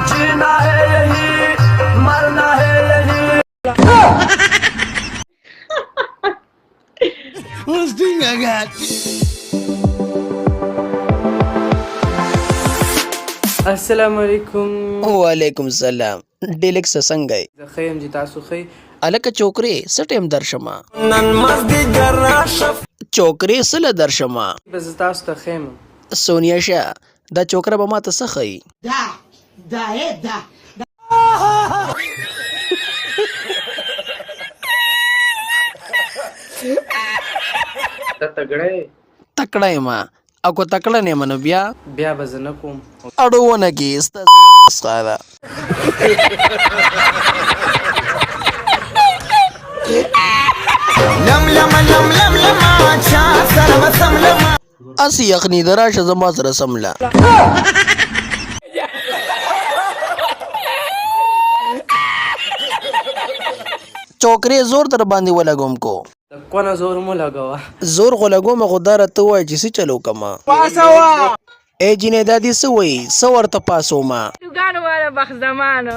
जीना है यही मरना है यही Worst thing I got. السلام علیکم. وعلیکم السلام. ډیلکس څنګه یې؟ زه ښه یم جی تاسو ښه یې؟ هلکه چوکرې څه ټیم درشمه؟ نن مازدیګر راشه چوکرې څه له درشمه؟ به زه تاسو ته ښه یم. سونیا شاه دا چوکره به ماته څه ښیي؟ ته تګړه یې؟ تکړه یم او که تکړه نه یم نو بیا بیا به زه نه کوم. اړونه کې ستا څه ده. لم لم لم لم لم چا سره وسم لم اسی یخني د راشه زما سره سمله. چوکرې زور در باندې ولګوم کو د کونه زور مو لګوه. زور خو لګوم خو دا راته ووایه چې څه چلو کما ای جینې دا دې څه وایي څه ورته پاسومه تو ګانو والا بخت زمانو